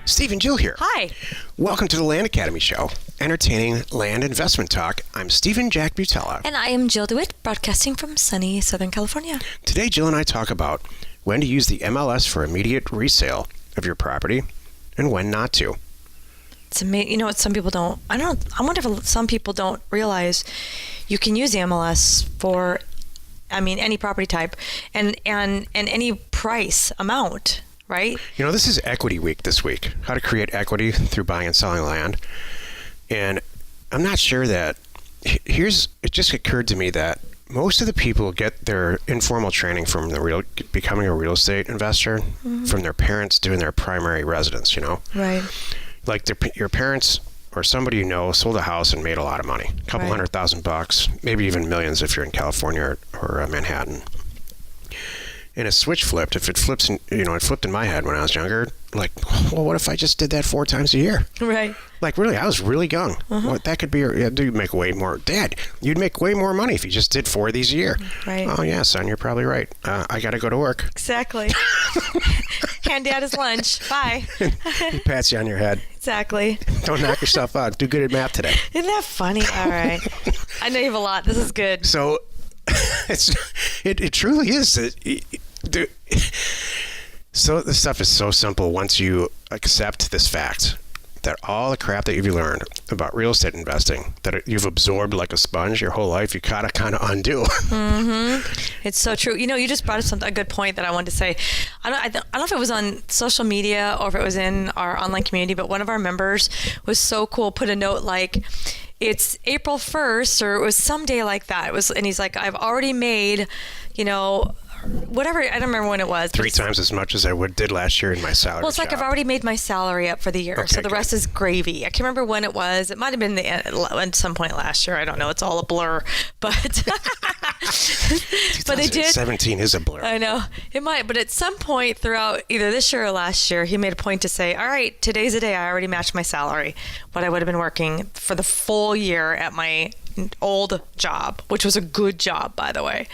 Steve and Jill here. Hi. Welcome to the Land Academy Show, entertaining land investment talk. I'm Stephen Jack Butella. And I am Jill DeWitt, broadcasting from sunny Southern California. Today, Jill and I talk about when to use the MLS for immediate resale of your property and when not to. It's amazing. You know what? Some people don't. I wonder if some people don't realize you can use the MLS for, any property type and any price amount. Right? You know, this is Equity Week this week. How to create equity through buying and selling land. And I'm not sure that, it just occurred to me that most of the people get their informal training from becoming a real estate investor from their parents doing their primary residence, you know? Right. Like your parents or somebody you know sold a house and made a lot of money. A couple $100,000, maybe even millions if you're in California or Manhattan. And a switch flipped. If it flips, it flipped in my head when I was younger. Like, well, what if I just did that 4 times a year? Right. Like, really, I was really young. Well, that could be, you'd make way more. Dad, you'd make way more money if you just did 4 of these a year. Right. Oh, yeah, son, you're probably right. I got to go to work. Exactly. Hand Dad his lunch. Bye. He pats you on your head. Exactly. Don't knock yourself out. Do good at math today. Isn't that funny? All right. I know you have a lot. This is good. So, it truly is. So this stuff is so simple once you accept this fact that all the crap that you've learned about real estate investing, that you've absorbed like a sponge your whole life, you gotta kind of undo. It's so true. You know, you just brought up a good point that I wanted to say. I don't know if it was on social media or if it was in our online community, but one of our members was so cool, put a note like, it's April 1st, or it was some day like that. And he's like, I've already made, whatever, I don't remember when it was. 3 times as much as I did last year in my salary. Well, it's like I've already made my salary up for the year, so the rest is gravy. I can't remember when it was. It might have been at some point last year. I don't know. It's all a blur. But but they did. 2017 is a blur. I know. It might. But at some point throughout either this year or last year, he made a point to say, all right, today's the day I already matched my salary, what I would have been working for the full year at my old job, which was a good job, by the way.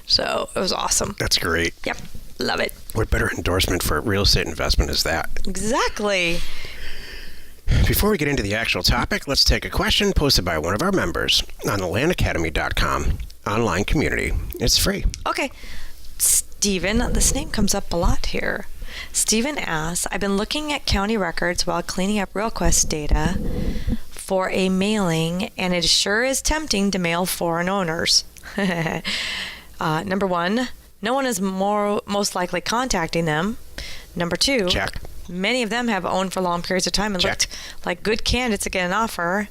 So it was awesome. That's great. Yep. Love it. What better endorsement for real estate investment is that? Exactly. Before we get into the actual topic, let's take a question posted by one of our members on the landacademy.com online community. It's free. Okay. Stephen, this name comes up a lot here. Stephen asks, I've been looking at county records while cleaning up RealQuest data for a mailing, and it sure is tempting to mail foreign owners. Number 1, no one is most likely contacting them. Number 2, check. Many of them have owned for long periods of time and looked like good candidates to get an offer.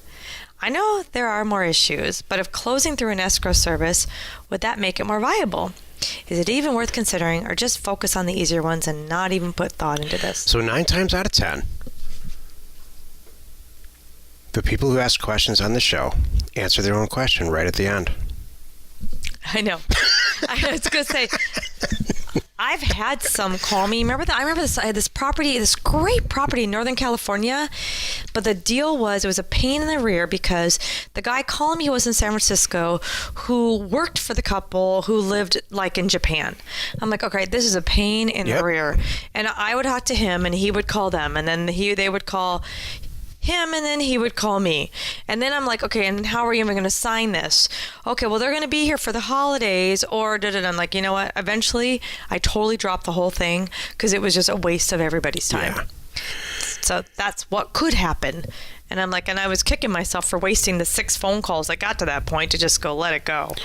I know there are more issues, but if closing through an escrow service, would that make it more viable? Is it even worth considering, or just focus on the easier ones and not even put thought into this? So 9 times out of 10, the people who ask questions on the show answer their own question right at the end. I know. I was going to say, I've had some call me. I remember this. I had this great property in Northern California, but the deal was it was a pain in the rear because the guy calling me was in San Francisco who worked for the couple who lived like in Japan. I'm like, okay, this is a pain in the rear. And I would talk to him and he would call them, and then they would call him, and then he would call me. And then I'm like, okay, and how are you even going to sign this? Okay, well, they're going to be here for the holidays, or I'm like, you know what? Eventually, I totally dropped the whole thing because it was just a waste of everybody's time. Yeah. So that's what could happen. And I'm like, and I was kicking myself for wasting the 6 phone calls I got to that point to just go let it go.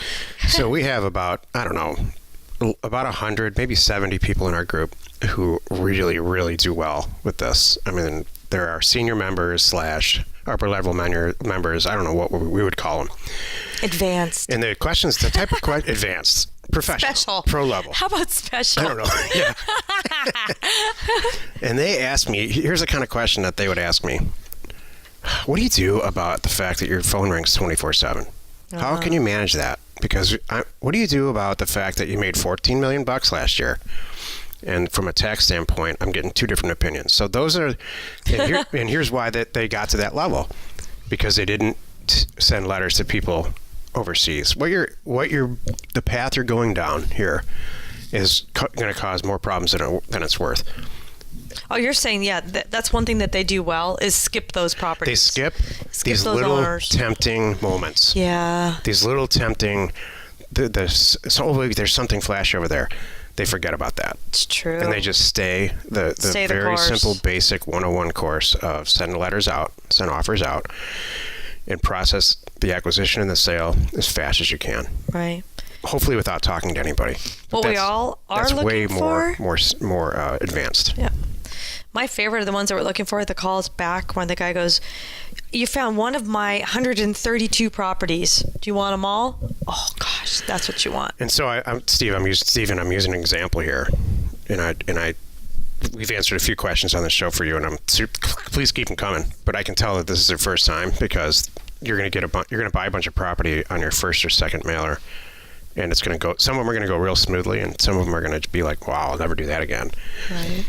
So we have about 100, maybe 70 people in our group who really, really do well with this. I mean, there are senior members / upper level members. I don't know what we would call them. Advanced. And the questions, the type of question, advanced, professional, special, pro level. How about special? I don't know. Yeah. And they asked me, here's the kind of question that they would ask me. What do you do about the fact that your phone rings 24/7? How can you manage that? Because what do you do about the fact that you made $14 million last year? And from a tax standpoint, I'm getting 2 different opinions. So those are, and here's why that they got to that level, because they didn't send letters to people overseas. The path you're going down here is going to cause more problems than it's worth. Oh, you're saying, yeah, that's one thing that they do well is skip those properties. They skip these those little owners. tempting moments. Yeah. These little tempting, there's something flash over there. They forget about that. It's true. And they just stay the very course. simple, basic 101 course of send letters out, send offers out, and process the acquisition and the sale as fast as you can. Right. Hopefully without talking to anybody. What we all are looking for. That's way more advanced. Yeah. My favorite are the ones that we're looking for. The calls back when the guy goes, "You found one of my 132 properties. Do you want them all?" Oh gosh, that's what you want. And so I'm using an example here, and we've answered a few questions on the show for you, and please keep them coming. But I can tell that this is their first time because you're going to buy a bunch of property on your first or second mailer, and it's going to go. Some of them are going to go real smoothly, and some of them are going to be like, "Wow, I'll never do that again." Right.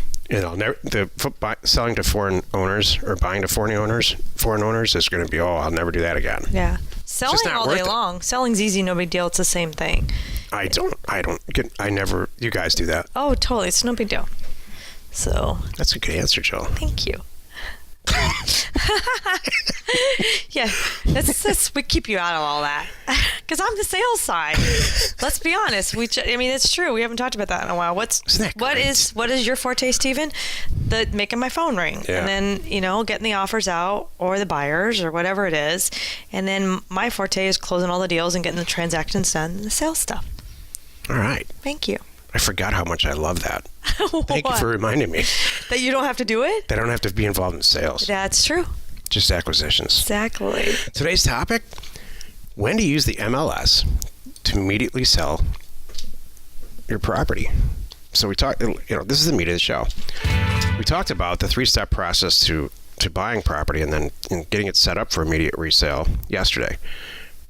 Selling to foreign owners or buying to foreign owners is going to be, I'll never do that again. Yeah. Selling all day long. Selling's easy, no big deal. It's the same thing. You guys do that. Oh, totally. It's no big deal. So. That's a good answer, Jill. Thank you. Yeah, we keep you out of all that because I'm the sales side. Let's be honest. It's true. We haven't talked about that in a while. What is your forte, Stephen? Making my phone ring, yeah. And then getting the offers out or the buyers or whatever it is, and then my forte is closing all the deals and getting the transactions done, and the sales stuff. All right. Thank you. I forgot how much I love that. Thank you for reminding me. That you don't have to do it? That I don't have to be involved in sales. That's true. Just acquisitions. Exactly. Today's topic, when to use the MLS to immediately sell your property. So we talked, this is the meat of the show. We talked about the 3-step process to buying property and then getting it set up for immediate resale yesterday.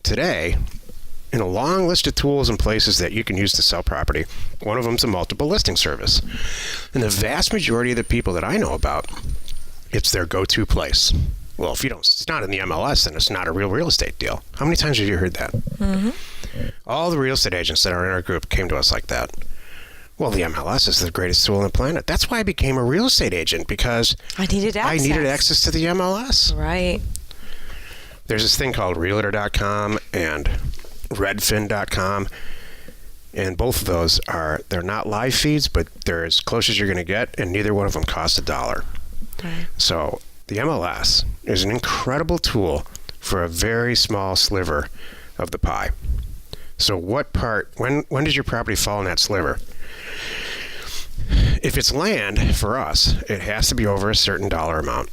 Today, in a long list of tools and places that you can use to sell property, one of them is a multiple listing service. And the vast majority of the people that I know about, it's their go-to place. Well, if it's not in the MLS, then it's not a real estate deal. How many times have you heard that? Mm-hmm. All the real estate agents that are in our group came to us like that. Well, the MLS is the greatest tool on the planet. That's why I became a real estate agent, because I needed access to the MLS. Right. There's this thing called Realtor.com and Redfin.com, and both of those they're not live feeds, but they're as close as you're going to get, and neither one of them costs $1. Right. So the MLS is an incredible tool for a very small sliver of the pie. So when does your property fall in that sliver? If it's land, for us, it has to be over a certain dollar amount.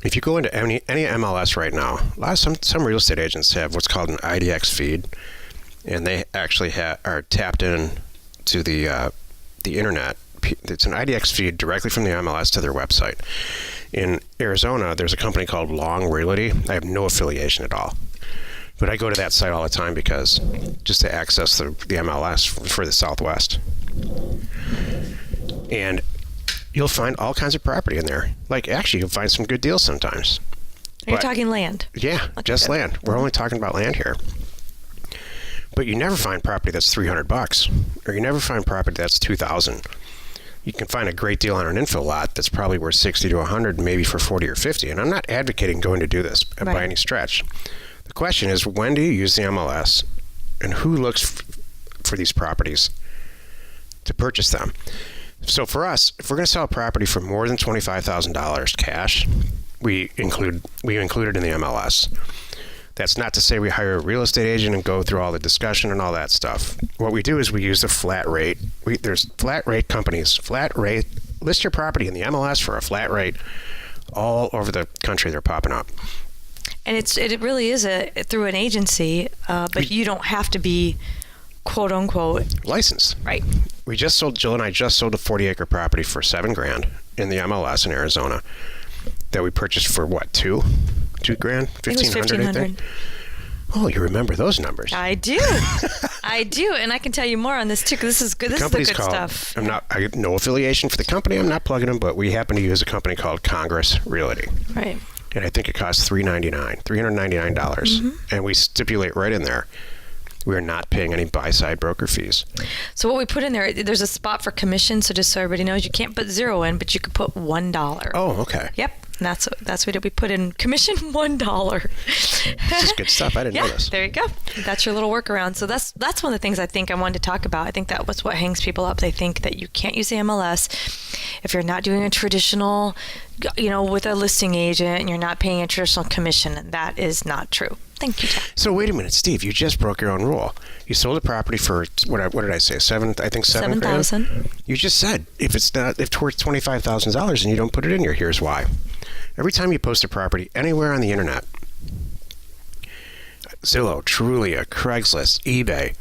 If you go into any MLS right now, some real estate agents have what's called an IDX feed, and they actually are tapped in to the internet. It's an IDX feed directly from the MLS to their website. In Arizona, there's a company called Long Realty. I have no affiliation at all, but I go to that site all the time just to access the MLS for the Southwest. And you'll find all kinds of property in there. You'll find some good deals sometimes. You're talking land? Yeah, just land. We're only talking about land here. But you never find property that's $300, or you never find property that's $2,000. You can find a great deal on an infill lot that's probably worth $60 to $100, maybe for $40 or $50. And I'm not advocating going to do this by any stretch. The question is, when do you use the MLS, and who looks for these properties to purchase them? So for us, if we're going to sell a property for more than $25,000 cash, we include it in the MLS. That's not to say we hire a real estate agent and go through all the discussion and all that stuff. What we do is we use a flat rate. There's flat rate companies. Flat rate. List your property in the MLS for a flat rate. All over the country, they're popping up. And it really is through an agency, but you don't have to be quote unquote licensed. Right. Jill and I just sold a 40-acre property for $7,000 in the MLS in Arizona that we purchased for what, $2,000? $1,500, I think. Oh, you remember those numbers? I do. I do, and I can tell you more on this too, because this is good. This is the good stuff. I have no affiliation for the company. I'm not plugging them, but we happen to use a company called Congress Realty. Right. And I think it costs $399. And we stipulate right in there We are not paying any buy-side broker fees. So what we put in there's a spot for commission. So just so everybody knows, you can't put 0 in, but you could put $1. Oh, okay. Yep. And that's what we did. We put in commission $1. This is good stuff. I didn't know this. There you go. That's your little workaround. So that's one of the things I think I wanted to talk about. I think that was what hangs people up. They think that you can't use the MLS if you're not doing a traditional, with a listing agent and you're not paying a traditional commission. And that is not true. Thank you, Jack. So wait a minute, Steve. You just broke your own rule. You sold a property for what did I say? $7,000. You just said if it's worth $25,000 and you don't put it in here, here's why. Every time you post a property anywhere on the internet, Zillow, Trulia, Craigslist, eBay,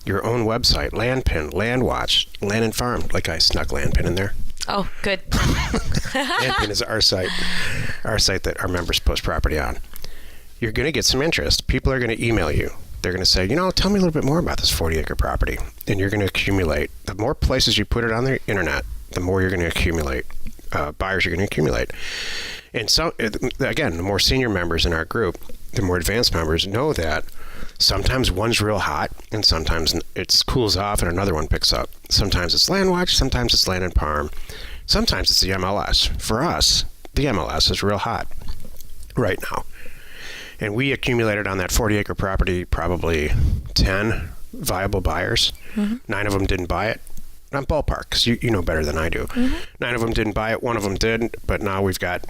your own website, Landpin, LandWatch, Land and Farm, like I snuck Landpin in there. Oh, good. Landpin is our site that our members post property on. You're going to get some interest. People are going to email you. They're going to say, tell me a little bit more about this 40-acre property. And you're going to accumulate. The more places you put it on the internet, the more you're going to accumulate. Buyers are going to accumulate. And so, again, the more senior members in our group, the more advanced members know that sometimes one's real hot and sometimes it cools off and another one picks up. Sometimes it's LandWatch, sometimes it's Land and Farm, sometimes it's the MLS. For us, the MLS is real hot right now. And we accumulated on that 40-acre property probably 10 viable buyers. Mm-hmm. 9 of them didn't buy it. I'm ballpark, because you know better than I do. Mm-hmm. 9 of them didn't buy it. 1 of them did, but now we've got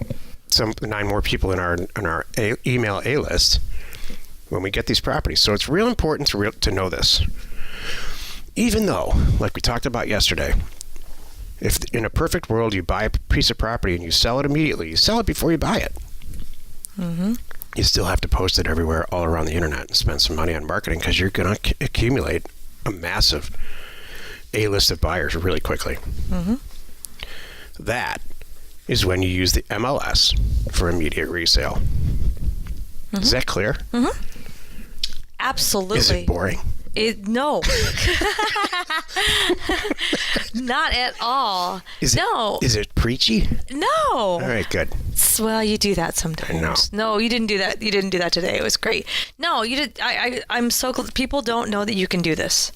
9 more people in our email A list when we get these properties. So it's real important to know this. Even though, like we talked about yesterday, if in a perfect world you buy a piece of property and you sell it immediately, you sell it before you buy it. Mm-hmm. You still have to post it everywhere all around the internet and spend some money on marketing because you're going to accumulate a massive A-list of buyers really quickly. Mm-hmm. That is when you use the MLS for immediate resale. Mm-hmm. Is that clear? Mm-hmm. Absolutely. Is it boring? No. Not at all. Is it preachy? No. All right, good. Well, you do that sometimes. No, you didn't do that. You didn't do that today. It was great. No, you did. I'm so glad people don't know that you can do this.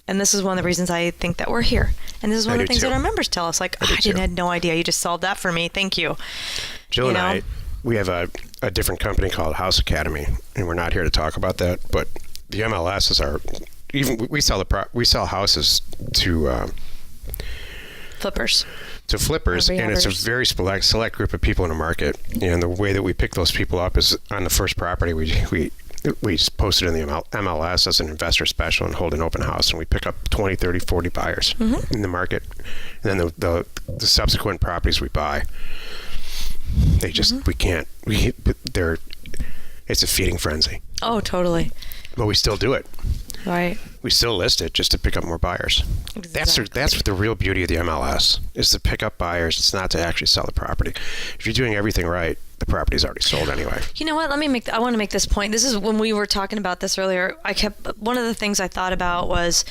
And this is one of the reasons I think that we're here. And this is one of the things that our members tell us. Like, I had no idea. You just solved that for me. Thank you. Jill and I, we have a different company called House Academy, and we're not here to talk about that. But the MLS is we sell houses to flippers. To flippers, and it's a very select group of people in the market. And the way that we pick those people up is on the first property we post it in the MLS as an investor special and hold an open house, and we pick up 20, 30, 40 buyers in the market. And then the subsequent properties we buy, they just it's a feeding frenzy. Oh, totally. But we still do it. Right. We still list it just to pick up more buyers. Exactly. That's what the real beauty of the MLS is, to pick up buyers. It's not to actually sell the property. If you're doing everything right, the property's already sold anyway. You know what? I want to make this point. This is when we were talking about this earlier. One of the things I thought about was,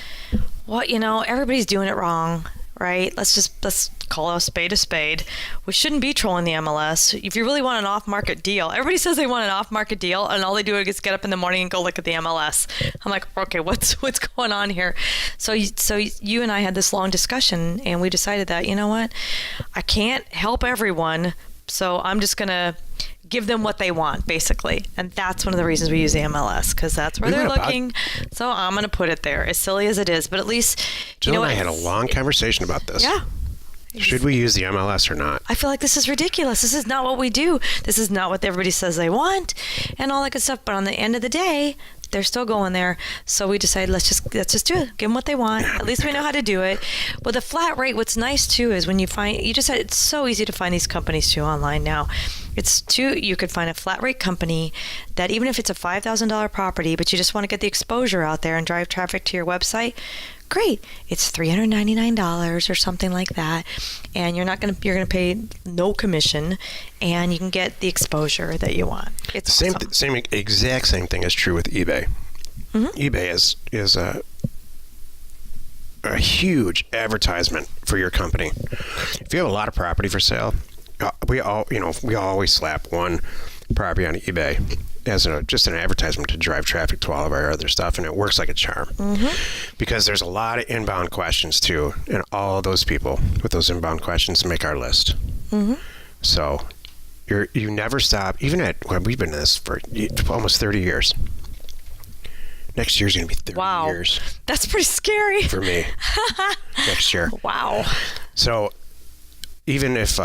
everybody's doing it wrong, right? Let's call a spade. We shouldn't be trolling the MLS. If you really want an off-market deal, everybody says they want an off-market deal, and all they do is get up in the morning and go look at the MLS. I'm like, okay, what's going on here? So you and I had this long discussion, and we decided that, you know what? I can't help everyone, so I'm just going to give them what they want, basically. And that's one of the reasons we use the MLS, because that's where they're looking. So I'm going to put it there, as silly as it is. But at least, Jill and I had a long conversation about this. Yeah. Should we use the MLS or not? I feel like this is ridiculous. This is not what we do. This is not what everybody says they want and all that good stuff. But on the end of the day, they're still going there. So we decided, let's just do it. Give them what they want. Yeah, at least we know how to do it. But the flat rate, what's nice too is when you just said it's so easy to find these companies too online now. You could find a flat rate company that even if it's a $5,000 property, but you just want to get the exposure out there and drive traffic to your website, great. It's $399 or something like that, and you're going to pay no commission, and you can get the exposure that you want. It's the exact same thing is true with eBay. Mm-hmm. eBay is a huge advertisement for your company. If you have a lot of property for sale, we always slap one property on eBay as just an advertisement to drive traffic to all of our other stuff, and it works like a charm. Because there's a lot of inbound questions too, and all those people with those inbound questions make our list. So you never stop, even we've been in this for almost 30 years. Next year's going to be 30 years. That's pretty scary. For me. Next year. Wow. So even if...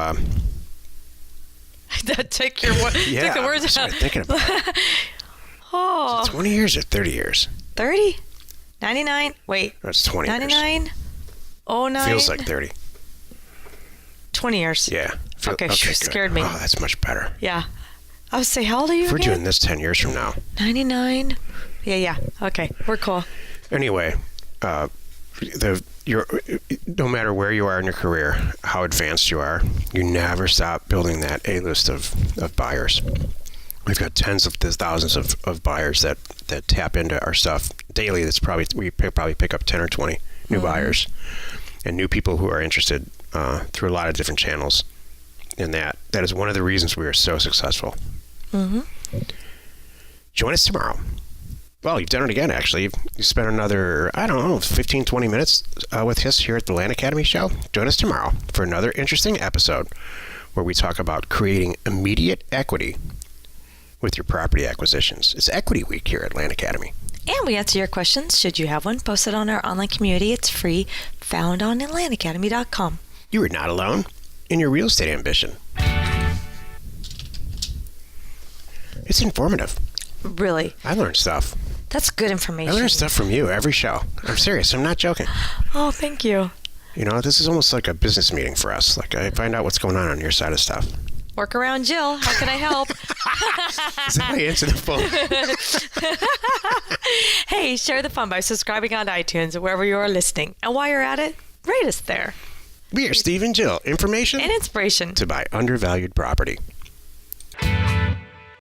take the words out. I'm thinking about it. Oh. Is it 20 years or 30 years? 30? 99? Wait. No, it's 20 99? years. 09? Feels like 30. 20 years. Yeah. Okay, good. scared me. Oh, that's much better. Yeah. I would say, how old are you If we're again? doing this 10 years from now. 99? Yeah. Okay, we're cool. Anyway, no matter where you are in your career, how advanced you are, you never stop building that A-list of buyers. We've got tens of thousands of buyers that tap into our stuff daily. We probably pick up 10 or 20 new buyers and new people who are interested through a lot of different channels. And that is one of the reasons we are so successful. Join us tomorrow. Well, you've done it again, actually. You spent another, 15, 20 minutes with us here at the Land Academy Show. Join us tomorrow for another interesting episode where we talk about creating immediate equity with your property acquisitions. It's Equity Week here at Land Academy. And we answer your questions, should you have one, posted on our online community. It's free, found on landacademy.com. You are not alone in your real estate ambition. It's informative. Really? I learned stuff. That's good information. I learn stuff from you every show. I'm serious. I'm not joking. Oh, thank you. You know, this is almost like a business meeting for us. Like, I find out what's going on your side of stuff. Work around Jill. How can I help? Is that how you answer the phone? Hey, share the fun by subscribing on iTunes or wherever you are listening. And while you're at it, rate us there. We are Steve and Jill. Information And inspiration to buy undervalued property.